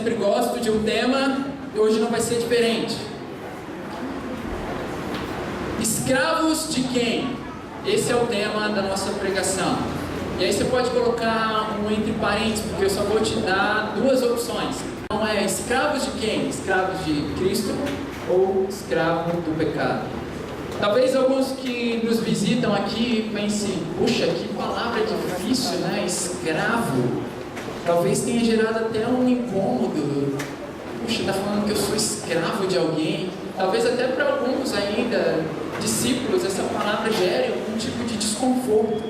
sempre gosto de um tema, hoje não vai ser diferente. Escravos de quem? Esse é o tema da nossa pregação. E aí você pode colocar um entre parênteses, porque eu só vou te dar duas opções. Então é escravos de quem? Escravos de Cristo ou escravo do pecado? Talvez alguns que nos visitam aqui pensem, puxa, que palavra difícil, né? Escravo. Talvez tenha gerado até um incômodo. Puxa, está falando que eu sou escravo de alguém. Talvez até para alguns ainda, discípulos, essa palavra gere algum tipo de desconforto.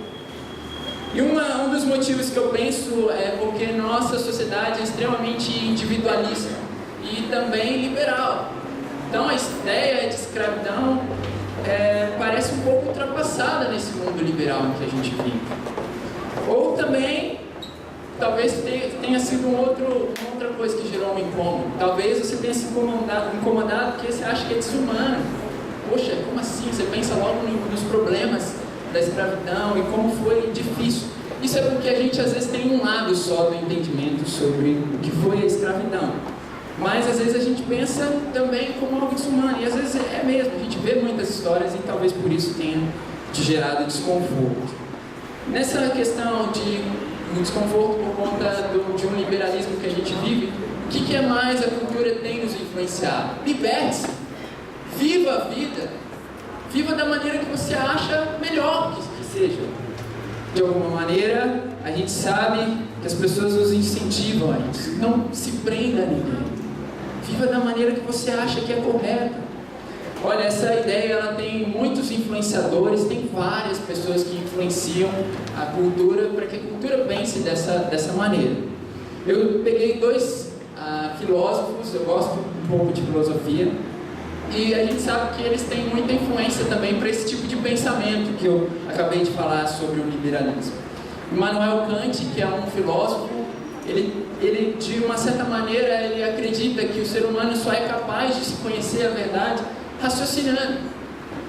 E um dos motivos que eu penso é porque nossa sociedade é extremamente individualista e também liberal. Então a ideia de escravidão parece um pouco ultrapassada nesse mundo liberal em que a gente vive. Ou também, talvez tenha sido uma outra coisa que gerou um incômodo. Talvez você tenha se incomodado porque você acha que é desumano. Poxa, como assim? Você pensa logo nos problemas da escravidão e como foi difícil. Isso é porque a gente às vezes tem um lado só do entendimento sobre o que foi a escravidão. Mas às vezes a gente pensa também como algo desumano. E às vezes é mesmo, a gente vê muitas histórias e talvez por isso tenha te gerado desconforto. Nessa questão de desconforto por conta de um liberalismo que a gente vive, o que é mais a cultura tem nos influenciado? Liberte-se, viva a vida, viva da maneira que você acha melhor que seja. De alguma maneira, a gente sabe que as pessoas nos incentivam a isso. Não se prenda a ninguém. Viva da maneira que você acha que é correta. Olha, essa ideia ela tem muitos influenciadores, tem várias pessoas que influenciam a cultura para que a cultura pense dessa maneira. Eu peguei dois filósofos, eu gosto um pouco de filosofia, e a gente sabe que eles têm muita influência também para esse tipo de pensamento que eu acabei de falar sobre o liberalismo. Immanuel Kant, que é um filósofo, ele de uma certa maneira ele acredita que o ser humano só é capaz de se conhecer a verdade raciocinando.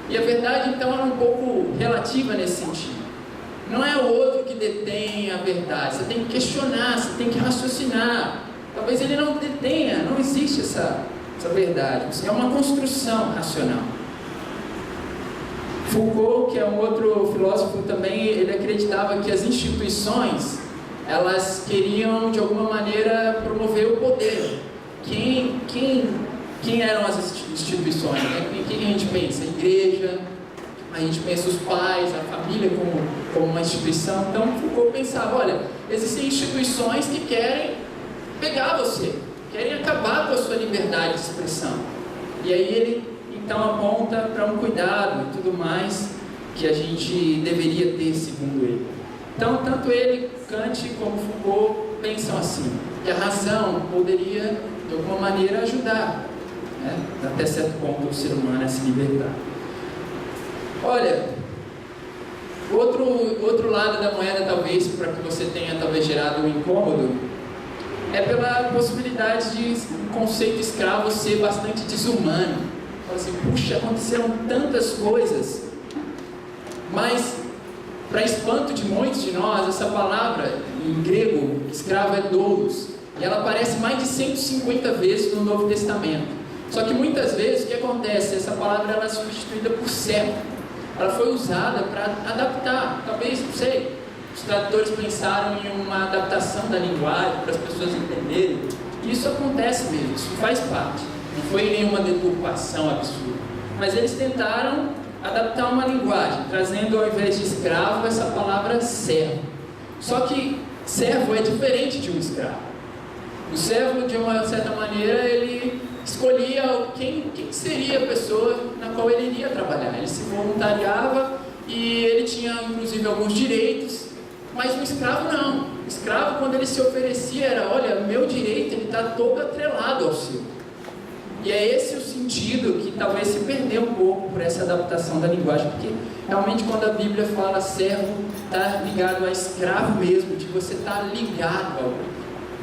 E a verdade então é um pouco relativa nesse sentido. Não é o outro que detém a verdade, você tem que questionar, você tem que raciocinar. Talvez ele não detenha, não existe essa verdade, é uma construção racional. Foucault, que é um outro filósofo também, ele acreditava que as instituições elas queriam de alguma maneira promover o poder. Quem eram as instituições? Em quem a gente pensa? A igreja, a gente pensa os pais, a família como uma instituição. Então Foucault pensava, olha, existem instituições que querem pegar você, querem acabar com a sua liberdade de expressão. E aí ele então aponta para um cuidado e tudo mais que a gente deveria ter, segundo ele. Então, tanto ele, Kant, como Foucault pensam assim, que a razão poderia, de alguma maneira, ajudar, né, até certo ponto, o ser humano a se libertar. Olha, outro lado da moeda, talvez, para que você tenha talvez gerado um incômodo, é pela possibilidade de o conceito de escravo ser bastante desumano. Fala assim, puxa, aconteceram tantas coisas, mas para espanto de muitos de nós, essa palavra em grego, escravo, é doulos, e ela aparece mais de 150 vezes no Novo Testamento. Só que muitas vezes o que acontece? Essa palavra ela é substituída por servo. Ela foi usada para adaptar, talvez, não sei, os tradutores pensaram em uma adaptação da linguagem para as pessoas entenderem. Isso acontece mesmo, isso faz parte. Não foi nenhuma deturpação absurda. Mas eles tentaram adaptar uma linguagem, trazendo ao invés de escravo essa palavra servo. Só que servo é diferente de um escravo. O servo, de uma certa maneira, ele escolhia quem seria a pessoa na qual ele iria trabalhar. Ele se voluntariava e ele tinha inclusive alguns direitos, mas o escravo não. O escravo, quando ele se oferecia, era, olha, meu direito ele está todo atrelado ao seu. E é esse o sentido que talvez se perdeu um pouco por essa adaptação da linguagem, porque realmente quando a Bíblia fala servo, está ligado a escravo mesmo, de você estar ligado ao outro.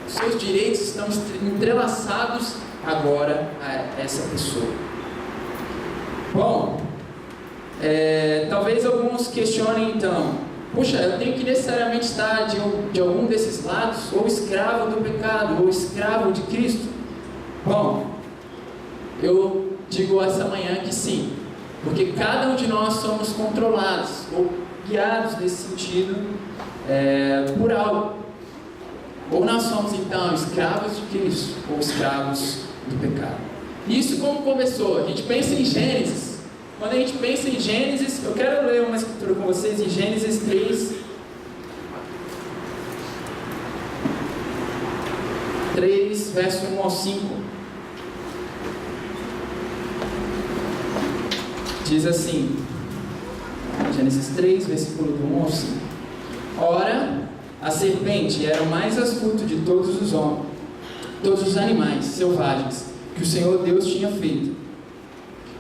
Os seus direitos estão entrelaçados agora a essa pessoa. Bom, talvez alguns questionem então, puxa, eu tenho que necessariamente estar de algum desses lados, ou escravo do pecado, ou escravo de Cristo? Bom, eu digo essa manhã que sim, porque cada um de nós somos controlados, ou guiados nesse sentido, por algo. Ou nós somos então escravos de Cristo, ou escravos do pecado. Isso como começou? A gente pensa em Gênesis. Quando a gente pensa em Gênesis, eu quero ler uma escritura com vocês em Gênesis 3, verso 1 ao 5. Diz assim, Gênesis 3, versículo do 1 ao 5. Ora, a serpente era o mais astuto de todos os homens, todos os animais selvagens que o Senhor Deus tinha feito.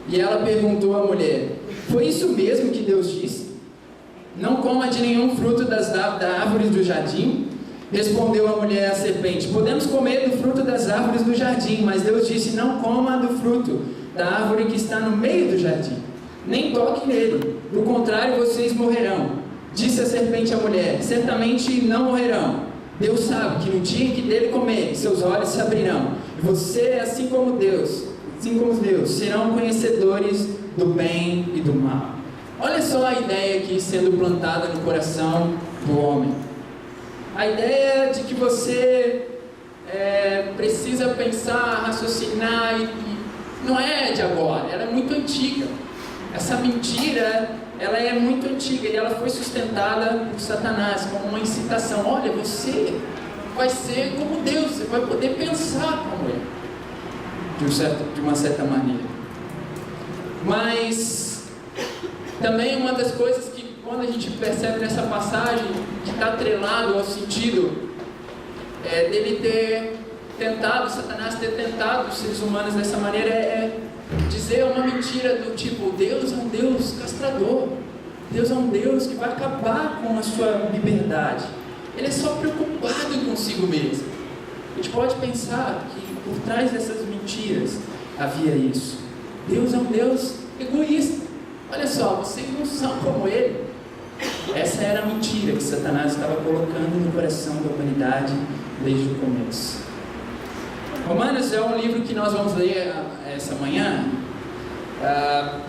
E ela perguntou à mulher: foi isso mesmo que Deus disse? Não coma de nenhum fruto das árvores do jardim? Respondeu a mulher à serpente: podemos comer do fruto das árvores do jardim, mas Deus disse: não coma do fruto da árvore que está no meio do jardim, nem toque nele, do contrário vocês morrerão. Disse a serpente à mulher: certamente não morrerão. Deus sabe que no dia em que dele comerem, seus olhos se abrirão, e você, assim como Deus, serão conhecedores do bem e do mal. Olha só a ideia aqui sendo plantada no coração do homem. A ideia de que você precisa pensar, raciocinar, e não é de agora, ela é muito antiga. Essa mentira, ela é muito antiga e ela foi sustentada por Satanás como uma incitação. Olha, você vai ser como Deus, você vai poder pensar como Ele, de uma certa maneira. Mas também uma das coisas que, quando a gente percebe nessa passagem, que está atrelado ao sentido dele ter tentado, Satanás ter tentado os seres humanos dessa maneira, é dizer uma mentira do tipo: Deus é um Deus castrador, Deus é um Deus que vai acabar com a sua liberdade, Ele é só preocupado consigo mesmo. A gente pode pensar que por trás dessas mentiras havia isso. Deus é um Deus egoísta. Olha só, vocês não são como Ele. Essa era a mentira que Satanás estava colocando no coração da humanidade desde o começo. Romanos é um livro que nós vamos ler essa manhã,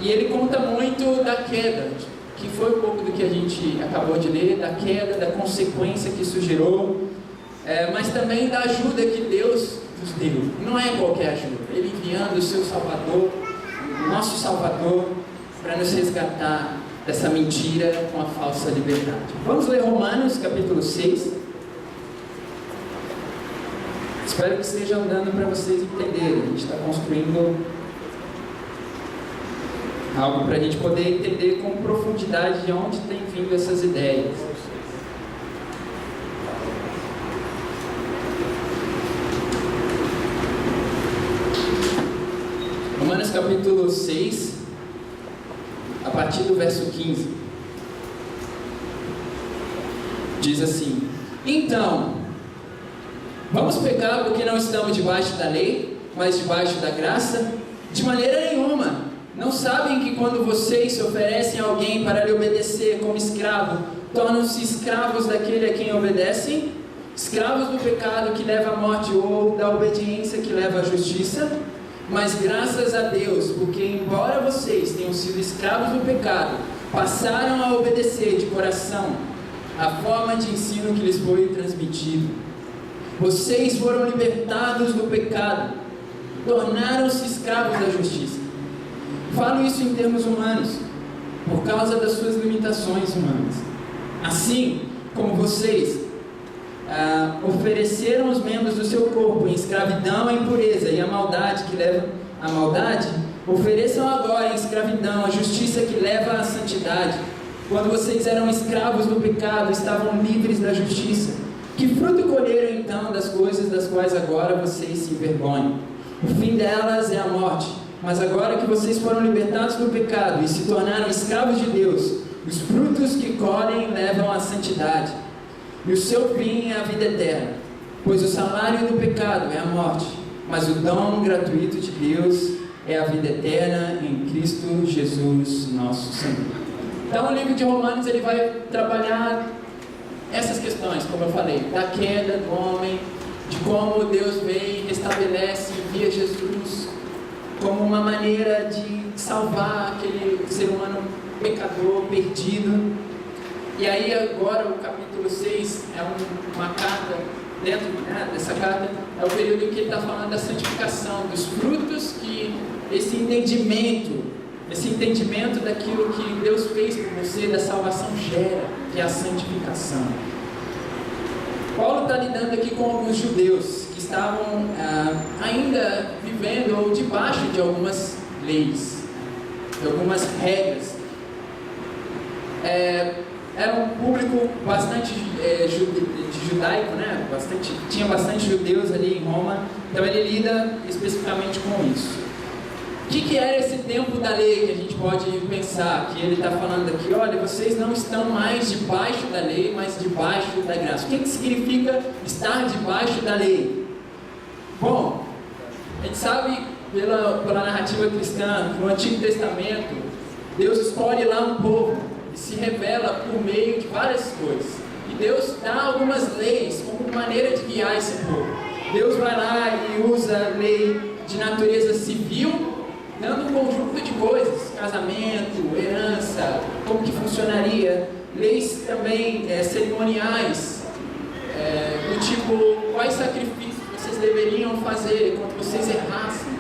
e ele conta muito da queda, que foi um pouco do que a gente acabou de ler, da queda, da consequência que isso gerou, mas também da ajuda que Deus nos deu. Não é qualquer ajuda, Ele enviando o seu Salvador, o nosso Salvador, para nos resgatar dessa mentira com a falsa liberdade. Vamos ler Romanos capítulo 6. Espero que esteja andando para vocês entenderem. A gente está construindo algo para a gente poder entender com profundidade de onde tem vindo essas ideias. Romanos capítulo 6, a partir do verso 15, diz assim: então, vamos pecar porque não estamos debaixo da lei, mas debaixo da graça? De maneira nenhuma. Não sabem que quando vocês se oferecem a alguém para lhe obedecer como escravo, tornam-se escravos daquele a quem obedecem? Escravos do pecado que leva à morte ou da obediência que leva à justiça? Mas graças a Deus, porque embora vocês tenham sido escravos do pecado, passaram a obedecer de coração a forma de ensino que lhes foi transmitido. Vocês foram libertados do pecado, tornaram-se escravos da justiça. Falo isso em termos humanos, por causa das suas limitações humanas. Assim como vocês ofereceram os membros do seu corpo em escravidão à impureza e à maldade que leva à maldade, ofereçam agora em escravidão a justiça que leva à santidade. Quando vocês eram escravos do pecado, estavam livres da justiça. Que fruto colheram então das coisas das quais agora vocês se envergonham? O fim delas é a morte. Mas agora que vocês foram libertados do pecado e se tornaram escravos de Deus, os frutos que colhem levam à santidade, e o seu fim é a vida eterna. Pois o salário do pecado é a morte, mas o dom gratuito de Deus é a vida eterna em Cristo Jesus, nosso Senhor. Então o livro de Romanos ele vai trabalhar essas questões, como eu falei, da queda do homem, de como Deus vem, restabelece, envia Jesus como uma maneira de salvar aquele ser humano pecador, perdido. E aí agora o capítulo 6 é uma carta, dentro dessa carta, é o período em que ele está falando da santificação, dos frutos que esse entendimento daquilo que Deus fez por você, da salvação gera, que é a santificação. Paulo está lidando aqui com alguns judeus que estavam ainda vivendo ou debaixo de algumas leis, de algumas regras. Era um público bastante judaico, né? Tinha bastante judeus ali em Roma, então ele lida especificamente com isso. O que era esse tempo da lei que a gente pode pensar? Que ele está falando aqui, olha, vocês não estão mais debaixo da lei, mas debaixo da graça. O que significa estar debaixo da lei? Bom, a gente sabe pela narrativa cristã que no Antigo Testamento Deus escolhe lá um povo e se revela por meio de várias coisas. E Deus dá algumas leis como maneira de guiar esse povo. Deus vai lá e usa lei de natureza civil, dando um conjunto de coisas, casamento, herança, como que funcionaria, leis também cerimoniais, do tipo, quais sacrifícios vocês deveriam fazer quando vocês errassem.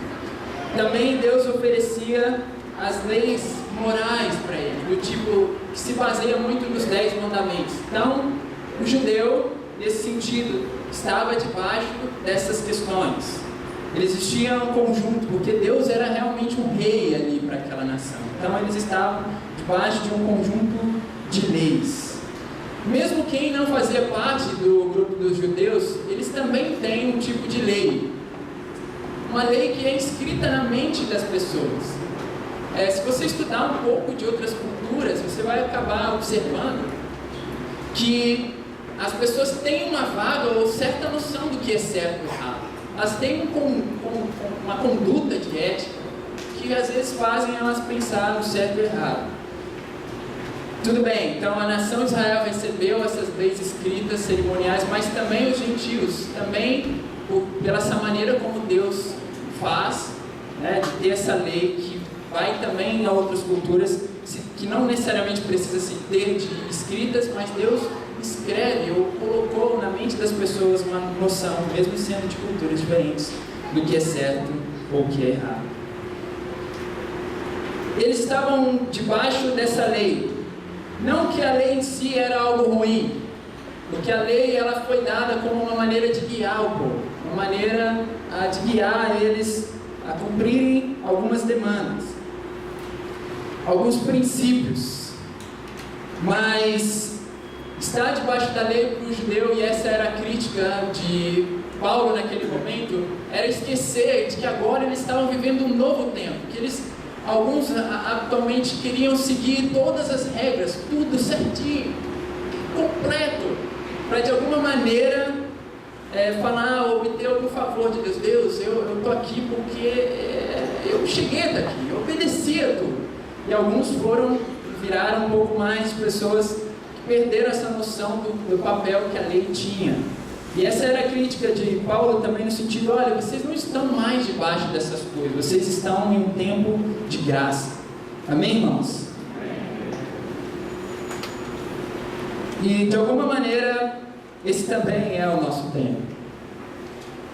Também Deus oferecia as leis morais para ele, do tipo, que se baseia muito nos 10 mandamentos. Então, o judeu, nesse sentido, estava debaixo dessas questões. Eles existiam em conjunto, porque Deus era realmente um rei ali para aquela nação. Então eles estavam debaixo de um conjunto de leis. Mesmo quem não fazia parte do grupo dos judeus, eles também têm um tipo de lei. Uma lei que é escrita na mente das pessoas. Se você estudar um pouco de outras culturas, você vai acabar observando que as pessoas têm uma vaga ou certa noção do que é certo e errado. Elas têm uma conduta de ética que às vezes fazem elas pensar no certo e errado. Tudo bem, então a nação de Israel recebeu essas leis escritas, cerimoniais, mas também os gentios, também pela essa maneira como Deus faz, né, de ter essa lei que vai também a outras culturas, que não necessariamente precisa se ter de escritas, mas Deus escreve ou colocou na mente das pessoas uma noção, mesmo sendo de culturas diferentes, do que é certo ou o que é errado. Eles estavam debaixo dessa lei. Não que a lei em si era algo ruim, porque a lei ela foi dada como uma maneira de guiar o povo, uma maneira de guiar eles a cumprirem algumas demandas, alguns princípios. Mas estar debaixo da lei para o judeu, e essa era a crítica de Paulo naquele momento, era esquecer de que agora eles estavam vivendo um novo tempo, que alguns atualmente queriam seguir todas as regras, tudo certinho, completo, para de alguma maneira obter algum favor de Deus. Deus, eu estou aqui porque eu cheguei daqui, eu obedeci a tudo. E alguns viraram um pouco mais pessoas perderam essa noção do papel que a lei tinha. E essa era a crítica de Paulo também no sentido, olha, vocês não estão mais debaixo dessas coisas, vocês estão em um tempo de graça. Amém, irmãos? E de alguma maneira, esse também é o nosso tempo.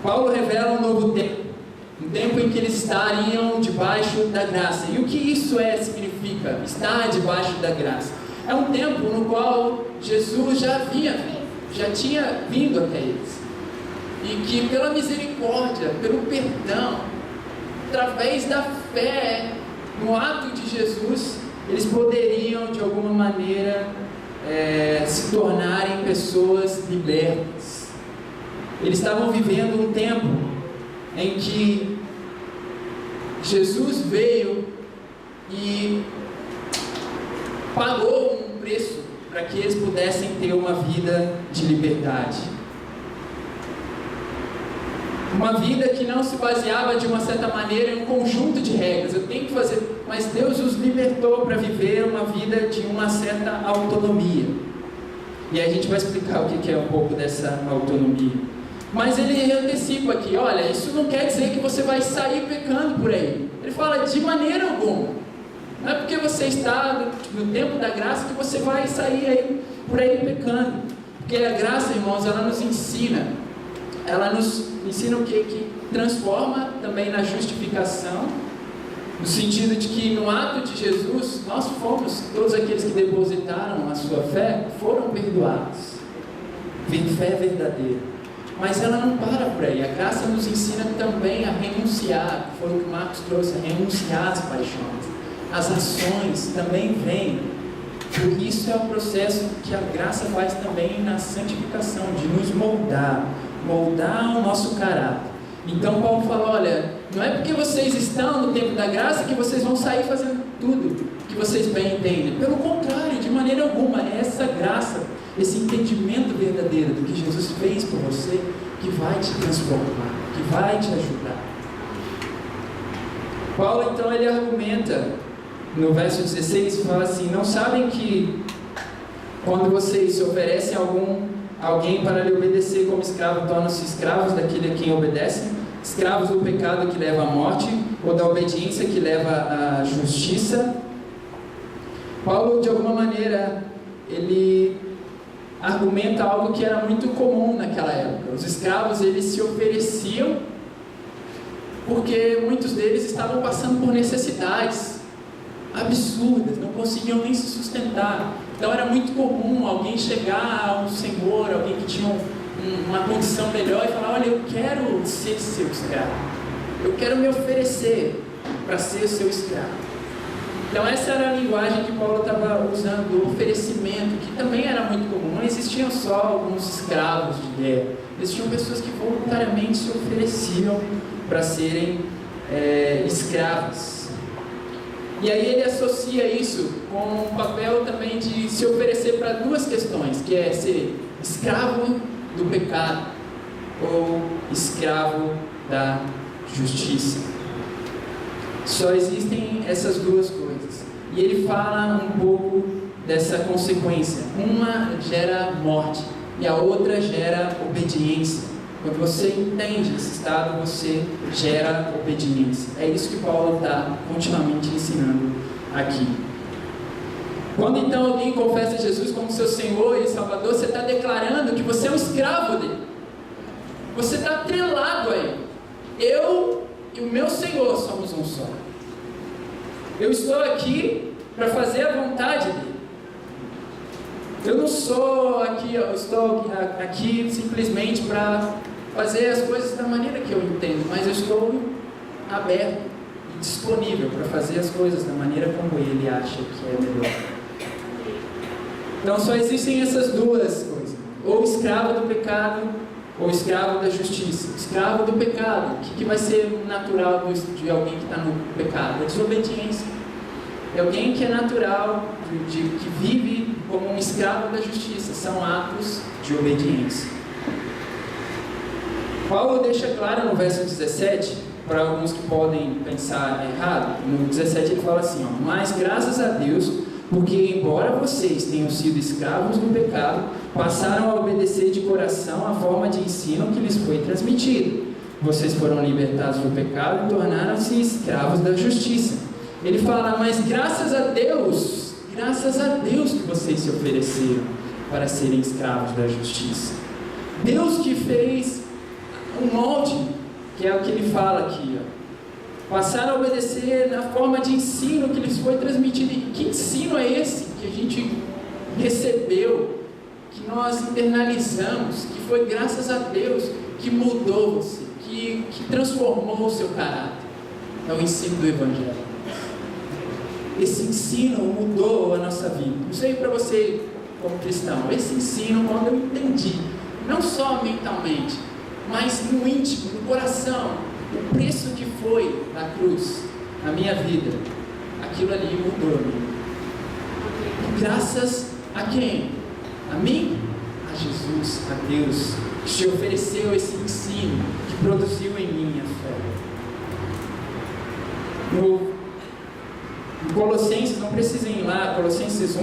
Paulo revela um novo tempo, um tempo em que eles estariam debaixo da graça. E o que isso significa, estar debaixo da graça? É um tempo no qual Jesus já tinha vindo até eles. E que pela misericórdia, pelo perdão, através da fé no ato de Jesus, eles poderiam de alguma maneira se tornarem pessoas libertas. Eles estavam vivendo um tempo em que Jesus veio e pagou um preço para que eles pudessem ter uma vida de liberdade. Uma vida que não se baseava de uma certa maneira em um conjunto de regras. Eu tenho que fazer, mas Deus os libertou para viver uma vida de uma certa autonomia. E aí a gente vai explicar o que é um pouco dessa autonomia. Mas ele antecipa aqui, olha, isso não quer dizer que você vai sair pecando por aí. Ele fala, de maneira alguma. Não é porque você está no tempo da graça que você vai sair aí, por aí pecando. Porque a graça, irmãos, ela nos ensina. Ela nos ensina o quê? Que transforma também na justificação. No sentido de que no ato de Jesus, nós fomos, todos aqueles que depositaram a sua fé, foram perdoados. Fé verdadeira. Mas ela não para por aí. A graça nos ensina também a renunciar. Foi o que Marcos trouxe, a renunciar às paixões. As ações também vêm. Por isso é o processo que a graça faz também na santificação, de nos moldar o nosso caráter. Então Paulo fala, olha, não é porque vocês estão no tempo da graça que vocês vão sair fazendo tudo que vocês bem entendem. Pelo contrário, de maneira alguma, é essa graça, esse entendimento verdadeiro do que Jesus fez por você, que vai te transformar, que vai te ajudar. Paulo então ele argumenta no verso 16, fala assim, não sabem que quando vocês se oferecem alguém para lhe obedecer como escravo, tornam-se escravos daquele a quem obedecem, escravos do pecado que leva à morte, ou da obediência que leva à justiça. Paulo, de alguma maneira, ele argumenta algo que era muito comum naquela época. Os escravos, eles se ofereciam porque muitos deles estavam passando por necessidades absurdas, não conseguiam nem se sustentar. Então era muito comum alguém chegar a um senhor, alguém que tinha uma condição melhor e falar, olha, eu quero ser seu escravo, eu quero me oferecer para ser seu escravo. Então essa era a linguagem que Paulo estava usando, do oferecimento, que também era muito comum. Não existiam só alguns escravos de guerra, existiam pessoas que voluntariamente se ofereciam para serem escravos. E aí ele associa isso com um papel também de se oferecer para duas questões, que é ser escravo do pecado ou escravo da justiça. Só existem essas duas coisas. E ele fala um pouco dessa consequência. Uma gera morte e a outra gera obediência. Quando você entende esse estado, você gera obediência. É isso que Paulo está continuamente ensinando aqui. Quando então alguém confessa Jesus como seu Senhor e Salvador, você está declarando que você é um escravo dele. Você está atrelado a ele. Eu e o meu Senhor somos um só. Eu estou aqui para fazer a vontade dele. Eu não sou aqui, eu estou aqui simplesmente para fazer as coisas da maneira que eu entendo, mas eu estou aberto e disponível para fazer as coisas da maneira como ele acha que é melhor. Então só existem essas duas coisas, ou escravo do pecado, ou escravo da justiça. Escravo do pecado, o que vai ser natural de alguém que está no pecado? A desobediência. É alguém que é natural, que vive como um escravo da justiça, são atos de obediência. Paulo deixa claro no verso 17, para alguns que podem pensar errado, no 17 ele fala assim, ó, mas graças a Deus, porque embora vocês tenham sido escravos do pecado, passaram a obedecer de coração a forma de ensino que lhes foi transmitida. Vocês foram libertados do pecado e tornaram-se escravos da justiça. Ele fala, mas graças a Deus que vocês se ofereceram para serem escravos da justiça. Deus que fez um molde, que é o que ele fala aqui, ó. Passaram a obedecer na forma de ensino que lhes foi transmitido. E que ensino é esse que a gente recebeu, que nós internalizamos, que foi graças a Deus que mudou você, que transformou o seu caráter? É o ensino do Evangelho. Esse ensino mudou a nossa vida. Não sei para você como cristão, esse ensino, quando eu entendi, não só mentalmente, mas no íntimo, no coração, o preço que foi na cruz, na minha vida, aquilo ali mudou a mim. Graças a quem? A mim? A Jesus, a Deus. que te ofereceu esse ensino, que produziu em mim a fé. No Colossenses, não precisem ir lá, Colossenses 1,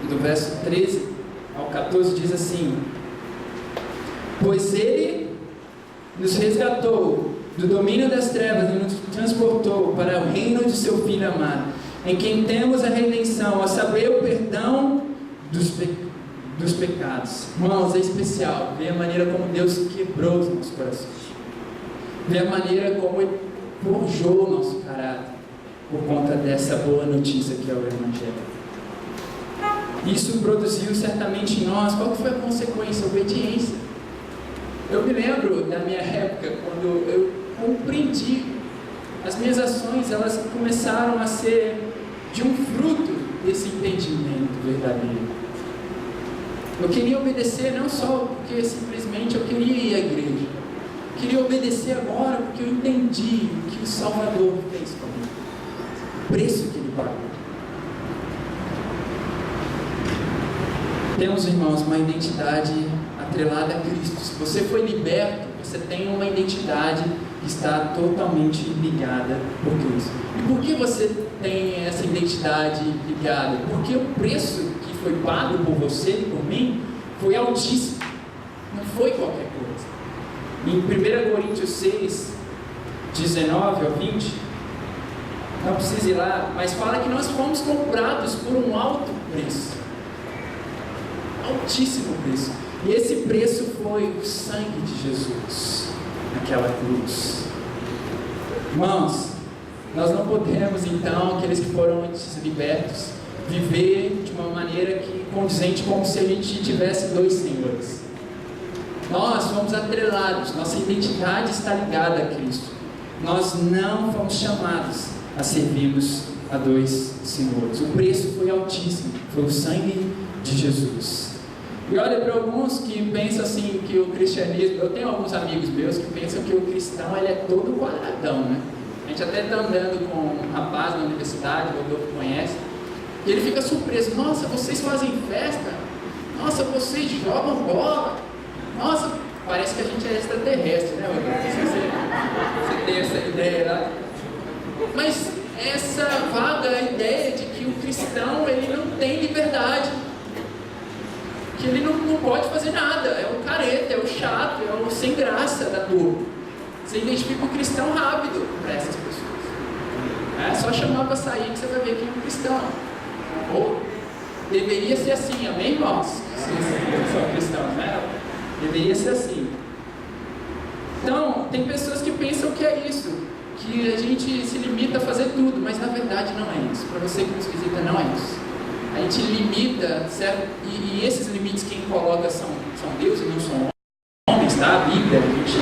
do verso 13 ao 14, diz assim: pois Ele nos resgatou do domínio das trevas e nos transportou para o reino de seu Filho amado, em quem temos a redenção, a saber, o perdão dos pecados. Irmãos, é especial ver a maneira como Deus quebrou os nossos corações, ver a maneira como Ele forjou o nosso caráter por conta dessa boa notícia que é o Evangelho. Isso produziu certamente em nós, qual que foi a consequência? A obediência. Eu me lembro da minha época, quando eu compreendi, as minhas ações, elas começaram a ser de um fruto desse entendimento verdadeiro. Eu queria obedecer não só porque simplesmente eu queria ir à igreja, eu queria obedecer agora porque eu entendi o que o Salvador fez por mim, o preço que Ele pagou. Temos, irmãos, uma identidade atrelada a Cristo. Se você foi liberto, você tem uma identidade que está totalmente ligada por Cristo. E por que você tem essa identidade ligada? Porque o preço que foi pago por você e por mim foi altíssimo, não foi qualquer coisa. Em 1 Coríntios 6, 19 ao 20, não precisa ir lá, mas fala que nós fomos comprados por um alto preço, altíssimo preço, e esse preço foi o sangue de Jesus naquela cruz. Irmãos, nós não podemos então, aqueles que foram antes libertos, viver de uma maneira que condizente, como se a gente tivesse dois senhores. Nós fomos atrelados, nossa identidade está ligada a Cristo. Nós não fomos chamados a servirmos a dois senhores. O preço foi altíssimo, foi o sangue de Jesus. E olha, para alguns que pensam assim, que o cristianismo, eu tenho alguns amigos meus que pensam que o cristão ele é todo quadradão, né? A gente até está andando com um rapaz na universidade, o Rodolfo conhece, e ele fica surpreso: nossa, vocês fazem festa? Nossa, vocês jogam bola? Nossa, parece que a gente é extraterrestre, né, Rodolfo? Não sei se você tem essa ideia lá. Mas essa vaga ideia de que o cristão ele não tem liberdade, que ele não pode fazer nada, é o careta, é o chato, é o sem graça da turma. Você identifica o cristão rápido para essas pessoas. É só chamar para sair que você vai ver quem é um cristão. Ou deveria ser assim, amém, irmãos? Vocês são cristãos, né? Deveria ser assim. Então, tem pessoas que pensam que é isso, que a gente se limita a fazer tudo, mas na verdade não é isso. Para você que nos visita, não é isso. A gente limita, certo? E esses limites quem coloca são Deus e não são homens, tá? A Bíblia, a gente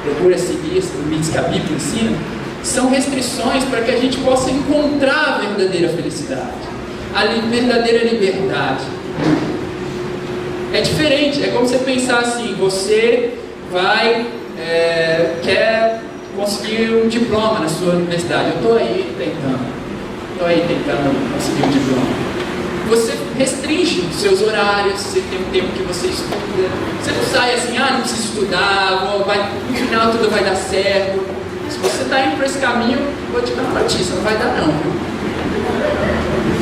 procura seguir esses limites que a Bíblia ensina, são restrições para que a gente possa encontrar a verdadeira felicidade, a verdadeira liberdade. É diferente, é como você pensar assim: você vai, quer conseguir um diploma na sua universidade. Eu estou aí tentando conseguir um diploma. Você restringe seus horários, você tem um tempo que você estuda. Você não sai assim: não preciso estudar, no final tudo vai dar certo. Se você está indo para esse caminho, vou te dar uma notícia: não vai dar não.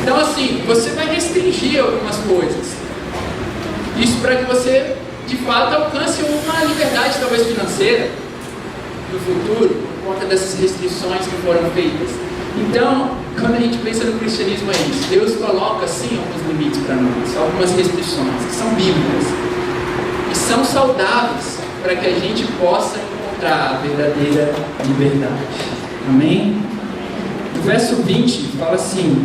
Então assim, você vai restringir algumas coisas. Isso para que você, de fato, alcance uma liberdade talvez financeira no futuro, por conta dessas restrições que foram feitas. Então, quando a gente pensa no cristianismo, é isso. Deus coloca sim alguns limites para nós, algumas restrições que são bíblicas e são saudáveis para que a gente possa encontrar a verdadeira liberdade. Amém? No verso 20 fala assim: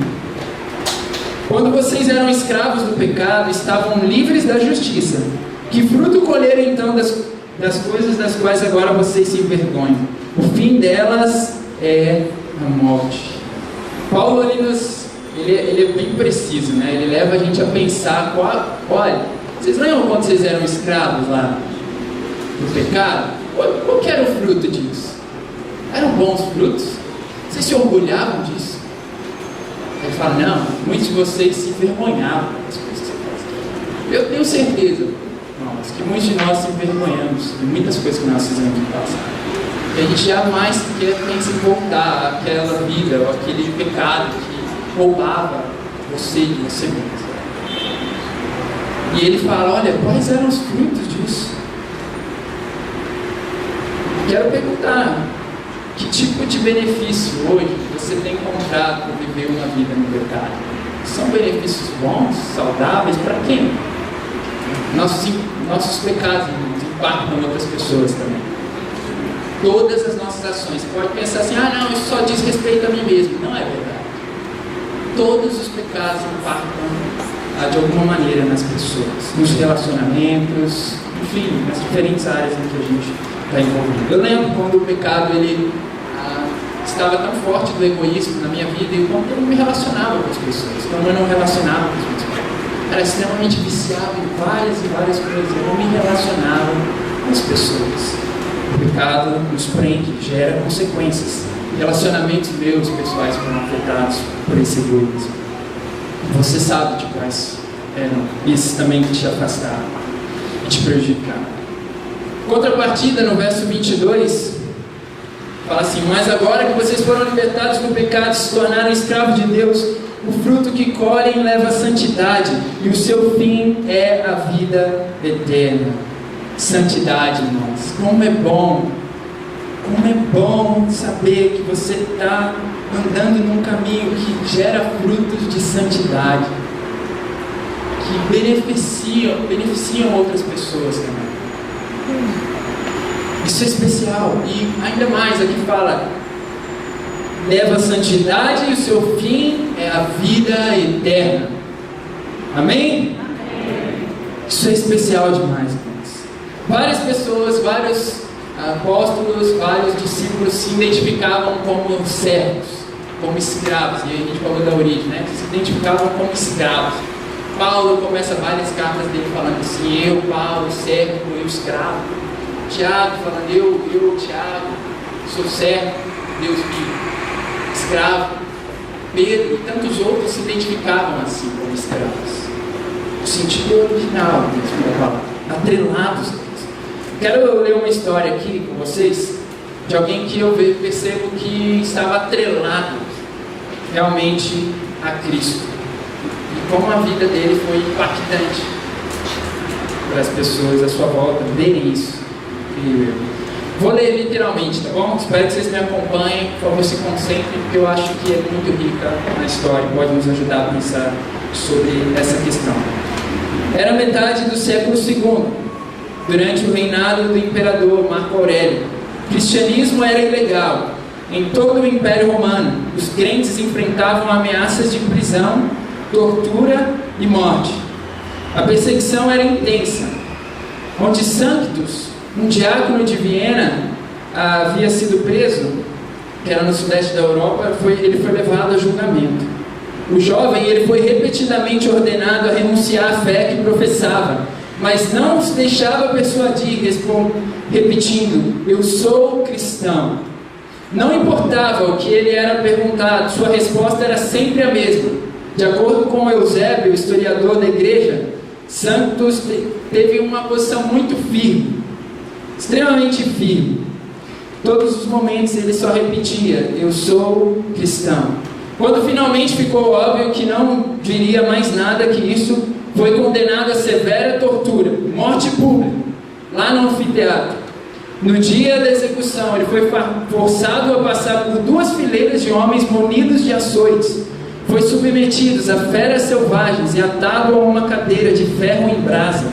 quando vocês eram escravos do pecado, estavam livres da justiça. Que fruto colheram então das coisas das quais agora vocês se envergonham? O fim delas é a morte. Paulo ele é bem preciso, né? Ele leva a gente a pensar: olha, vocês lembram quando vocês eram escravos lá do pecado? Qual que era o fruto disso? Eram bons frutos? Vocês se orgulhavam disso? Ele fala: não, muitos de vocês se envergonhavam das coisas que você fazia. Eu tenho certeza, irmãos, irmãos, que muitos de nós se envergonhamos de muitas coisas que nós fizemos no passado. E a gente jamais quer se voltar àquela vida, ou aquele pecado que roubava você de você mesmo. E ele fala, olha, quais eram os frutos disso? Quero perguntar, que tipo de benefício hoje você tem encontrado por viver uma vida no pecado? São benefícios bons, saudáveis, para quem? Nossos pecados impactam outras pessoas também. Todas as nossas ações. Pode pensar assim, não, isso só diz respeito a mim mesmo. Não é verdade. Todos os pecados impactam de alguma maneira nas pessoas, nos relacionamentos, enfim, nas diferentes áreas em que a gente está envolvido. Eu lembro quando o pecado estava tão forte do egoísmo na minha vida e como eu não me relacionava com as pessoas, como eu não relacionava com as pessoas. Era extremamente viciado em várias e várias coisas, eu não me relacionava com as pessoas. O pecado nos prende, gera consequências. Relacionamentos meus pessoais foram afetados por esse egoísmo. Você sabe de quais eram esses também que te afastaram e te prejudicaram. Contrapartida, no verso 22, fala assim: mas agora que vocês foram libertados do pecado e se tornaram escravos de Deus, o fruto que colhem leva à santidade, e o seu fim é a vida eterna. Santidade, irmãos. Como é bom saber que você está andando num caminho que gera frutos de santidade, que beneficiam outras pessoas também. Isso é especial. E ainda mais, aqui fala, leva a santidade e o seu fim é a vida eterna. Amém? Isso é especial demais, irmãos. Várias pessoas, vários apóstolos, vários discípulos se identificavam como servos, como escravos. E aí a gente falou da origem, né? Se identificavam como escravos. Paulo começa várias cartas dele falando assim: eu, Paulo, servo, eu, escravo. Tiago falando: eu, Tiago, sou servo, Deus me escravo. Pedro e tantos outros se identificavam assim como escravos. O sentido original mesmo da palavra, atrelados a Deus. Quero ler uma história aqui com vocês de alguém que eu percebo que estava atrelado realmente a Cristo. E como a vida dele foi impactante para as pessoas à sua volta verem isso. Vou ler literalmente, tá bom? Espero que vocês me acompanhem, por favor, se concentrem, porque eu acho que é muito rica na história, pode nos ajudar a pensar sobre essa questão. Era metade do século II, durante o reinado do imperador Marco Aurélio. O cristianismo era ilegal em todo o Império Romano. Os crentes enfrentavam ameaças de prisão, tortura e morte. A perseguição era intensa. Onde Sanctus, um diácono de Viena, havia sido preso, que era no sudeste da Europa, ele foi levado a julgamento. O jovem ele foi repetidamente ordenado a renunciar à fé que professava, mas não se deixava persuadir, repetindo: eu sou cristão. Não importava o que ele era perguntado, sua resposta era sempre a mesma. De acordo com Eusébio, historiador da igreja, Sanctus teve uma posição muito firme, extremamente firme. Todos os momentos ele só repetia: eu sou cristão. Quando finalmente ficou óbvio que não diria mais nada que isso, foi condenado a severa tortura, morte pública, lá no anfiteatro. No dia da execução, ele foi forçado a passar por 2 fileiras de homens munidos de açoites. Foi submetido a feras selvagens e atado a uma cadeira de ferro em brasa.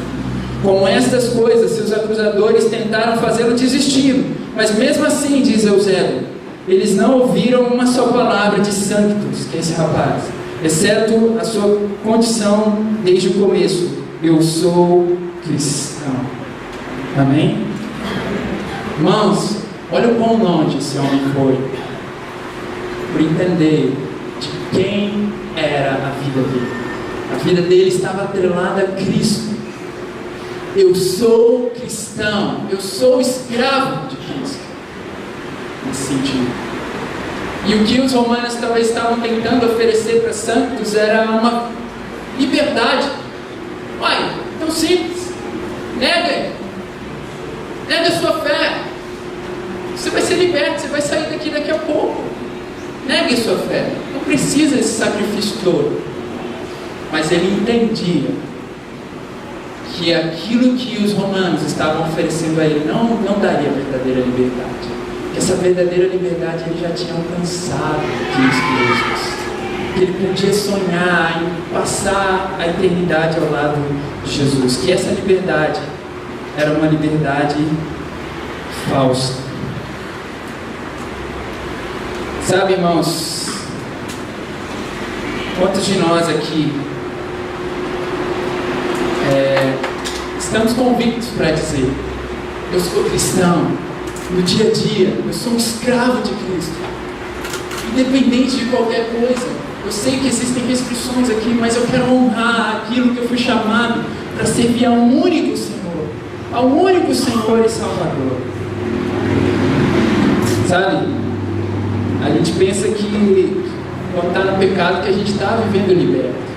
Com estas coisas, seus acusadores tentaram fazê-lo desistir, mas mesmo assim, diz Eusébio, eles não ouviram uma só palavra de Sanctus, que é esse rapaz, exceto a sua condição desde o começo: eu sou cristão. Amém? Irmãos, olha o quão longe esse homem foi por entender de quem era a vida dele. A vida dele estava atrelada a Cristo. Eu sou cristão, eu sou escravo de Cristo. Nesse sentido. E o que os romanos talvez estavam tentando oferecer para Sanctus era uma liberdade. Tão simples. Nega a sua fé. Você vai ser liberto, você vai sair daqui a pouco. Negue a sua fé. Não precisa desse sacrifício todo. Mas ele entendia que aquilo que os romanos estavam oferecendo a ele não daria verdadeira liberdade. Que essa verdadeira liberdade ele já tinha alcançado em Cristo Jesus. Que ele podia sonhar em passar a eternidade ao lado de Jesus. Que essa liberdade era uma liberdade falsa. Sabe, irmãos, quantos de nós aqui estamos convictos para dizer: eu sou cristão, no dia a dia, eu sou um escravo de Cristo, independente de qualquer coisa. Eu sei que existem restrições aqui, mas eu quero honrar aquilo que eu fui chamado para servir ao único Senhor e Salvador. Sabe, a gente pensa que quando está no pecado que a gente está vivendo liberto.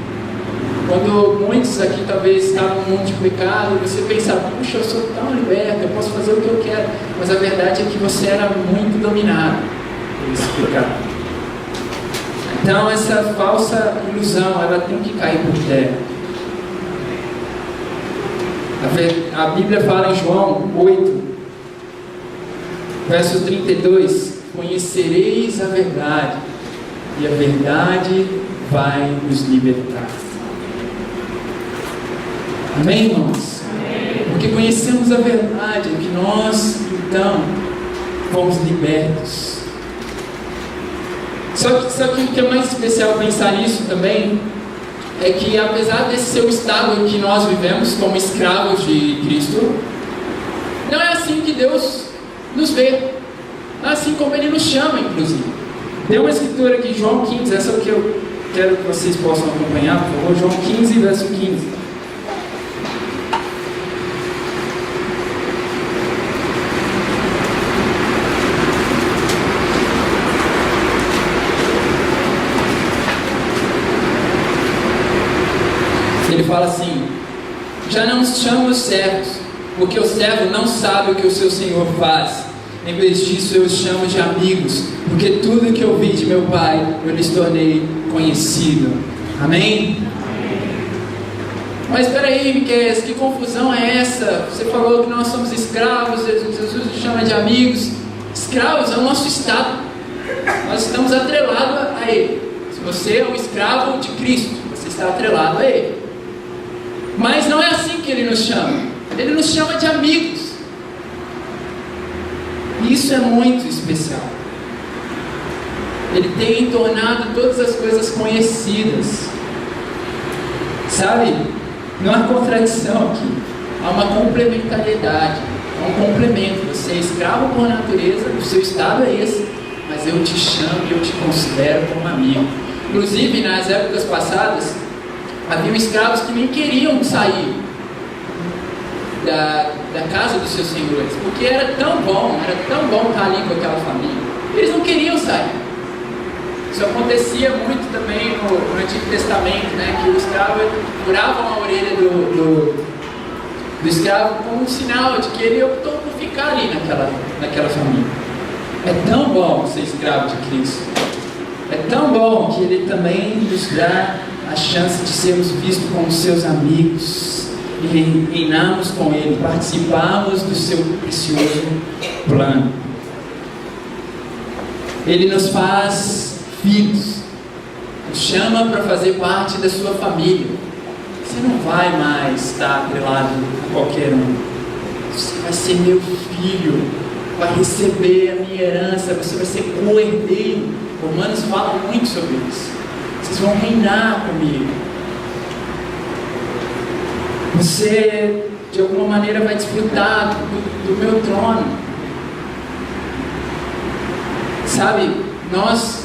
Quando muitos aqui talvez estavam num mundo de pecado, você pensa: puxa, eu sou tão liberto, eu posso fazer o que eu quero. Mas a verdade é que você era muito dominado por esse pecado. Então essa falsa ilusão, ela tem que cair por terra. A Bíblia fala em João 8, verso 32: conhecereis a verdade, e a verdade vai nos libertar. Amém, irmãos? Amém. Porque conhecemos a verdade, que nós, então, fomos libertos. Só que o que é mais especial pensar nisso também é que, apesar desse ser o estado que nós vivemos como escravos de Cristo, não é assim que Deus nos vê, não é assim como Ele nos chama, inclusive. Tem uma escritura aqui, João 15, essa é o que eu quero que vocês possam acompanhar, por favor. João 15, verso 15. Ele fala assim: já não os chamo servos, porque o servo não sabe o que o seu senhor faz. Em vez disso, eu os chamo de amigos, porque tudo que eu vi de meu Pai, eu lhes tornei conhecido. Amém? Mas espera aí, Miqueias, que confusão é essa? Você falou que nós somos escravos, Jesus nos chama de amigos. Escravos é o nosso estado. Nós estamos atrelados a Ele. Se você é um escravo de Cristo, você está atrelado a Ele. Mas não é assim que Ele nos chama. Ele nos chama de amigos. E isso é muito especial. Ele tem tornado todas as coisas conhecidas. Sabe? Não há contradição aqui. Há uma complementariedade. Há um complemento. Você é escravo por natureza, o seu estado é esse, mas eu te chamo e eu te considero como amigo. Inclusive, nas épocas passadas, haviam escravos que nem queriam sair da casa dos seus senhores, porque era tão bom estar ali com aquela família. Eles não queriam sair. Isso acontecia muito também no Antigo Testamento, né? Que o escravo furavam a orelha do escravo como um sinal de que ele optou por ficar ali naquela família. É tão bom ser escravo de Cristo. É tão bom que Ele também nos dá a chance de sermos vistos como seus amigos e reinarmos com Ele, participarmos do seu precioso plano. Ele nos faz filhos, nos chama para fazer parte da sua família. Você não vai mais estar atrelado a qualquer um. Você vai ser meu filho, vai receber a minha herança, você vai ser co-herdeiro. Romanos fala muito sobre isso. Vocês vão reinar comigo. Você, de alguma maneira, vai desfrutar do meu trono. Sabe, nós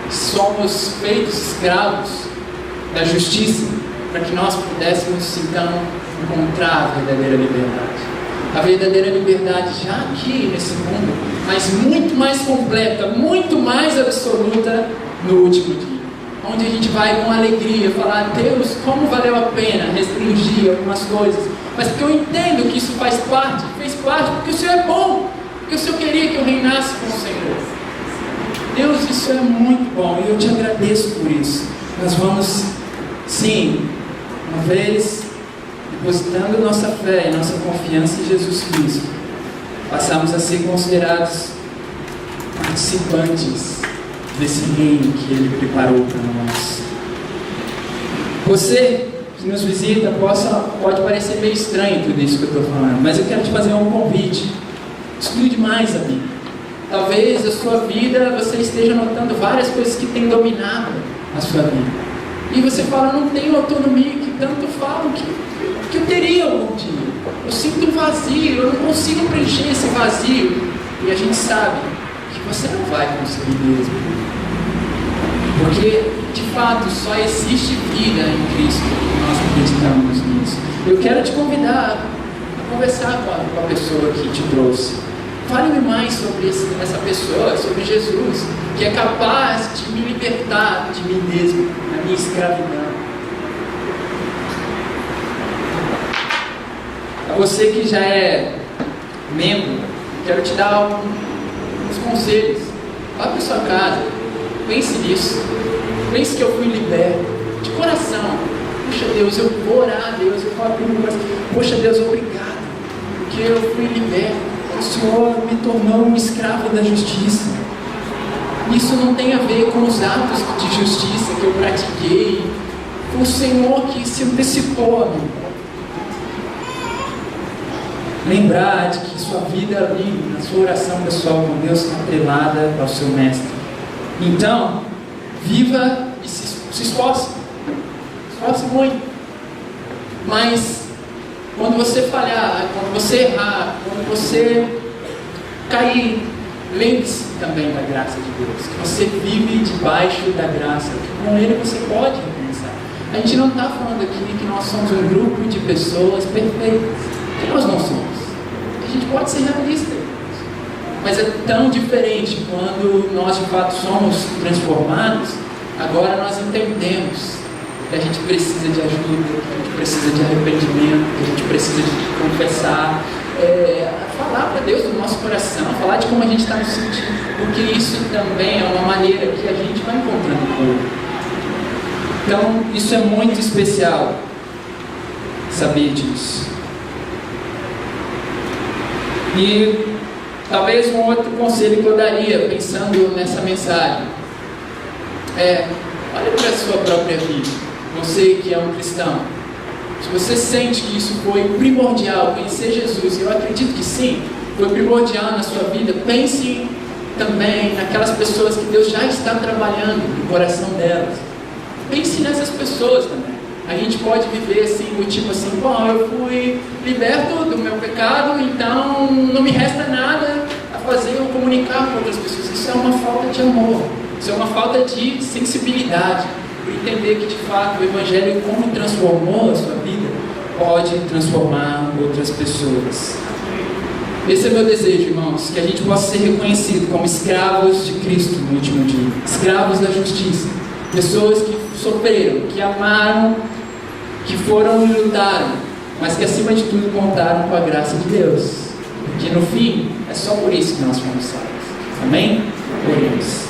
somos feitos escravos da justiça para que nós pudéssemos, então, encontrar a verdadeira liberdade. A verdadeira liberdade já aqui nesse mundo, mas muito mais completa, muito mais absoluta no último dia, onde a gente vai com alegria falar: Deus, como valeu a pena restringir algumas coisas, mas porque eu entendo que isso fez parte porque o Senhor é bom, porque o Senhor queria que eu reinasse com o Senhor. Deus, isso é muito bom e eu te agradeço por isso. Nós vamos, sim, uma vez depositando nossa fé e nossa confiança em Jesus Cristo, passamos a ser considerados participantes desse reino que Ele preparou para nós. Você que nos visita pode parecer meio estranho tudo isso que eu estou falando, mas eu quero te fazer um convite. Estude mais a Bíblia. Talvez a sua vida você esteja notando várias coisas que têm dominado a sua vida. E você fala: não tenho autonomia, que tanto falam que eu teria algum dia. Eu sinto um vazio, eu não consigo preencher esse vazio. E a gente sabe que você não vai conseguir mesmo. Porque, de fato, só existe vida em Cristo. Nós acreditamos nisso. Eu quero te convidar a conversar com a pessoa que te trouxe. Fale-me mais sobre essa pessoa, sobre Jesus, que é capaz de me libertar de mim mesmo, da minha escravidão. A você que já é membro, quero te dar alguns conselhos. Vá para sua casa, pense nisso. Pense que eu fui liberto, de coração. Poxa Deus, eu vou orar a Deus, eu vou abrir meu coração. Poxa Deus, obrigado, porque eu fui liberto. O Senhor me tornou um escravo da justiça. Isso não tem a ver com os atos de justiça que eu pratiquei. Foi o Senhor que se antecipou a mim. Lembrar de que sua vida ali, na sua oração pessoal com Deus, está atrelada ao seu Mestre. Então, viva e se esforce. Esforce muito. Mas, quando você falhar, quando você errar, quando você cair, lembre-se também da graça de Deus. Que você vive debaixo da graça. Que com Ele você pode recomeçar. A gente não está falando aqui que nós somos um grupo de pessoas perfeitas. Que nós não somos. A gente pode ser realista. Mas é tão diferente quando nós de fato somos transformados. Agora nós entendemos que a gente precisa de ajuda, que a gente precisa de arrependimento, que a gente precisa de confessar, falar para Deus do nosso coração, falar de como a gente está nos sentindo, porque isso também é uma maneira que a gente vai encontrando cura. Então, isso é muito especial, saber disso. E talvez um outro conselho que eu daria, pensando nessa mensagem, olha para a sua própria vida. Você que é um cristão, se você sente que isso foi primordial, conhecer Jesus, e eu acredito que sim, foi primordial na sua vida, pense também naquelas pessoas que Deus já está trabalhando no coração delas. Pense nessas pessoas também. A gente pode viver assim, do tipo assim: bom, eu fui liberto do meu pecado, então não me resta nada a fazer ou comunicar com outras pessoas. Isso é uma falta de amor, isso é uma falta de sensibilidade. Por entender que de fato o Evangelho, como transformou a sua vida, pode transformar outras pessoas. Esse é meu desejo, irmãos, que a gente possa ser reconhecido como escravos de Cristo no último dia, escravos da justiça, pessoas que sofreram, que amaram, que foram e lutaram, mas que acima de tudo contaram com a graça de Deus, porque no fim é só por isso que nós fomos salvos. Amém? Oremos.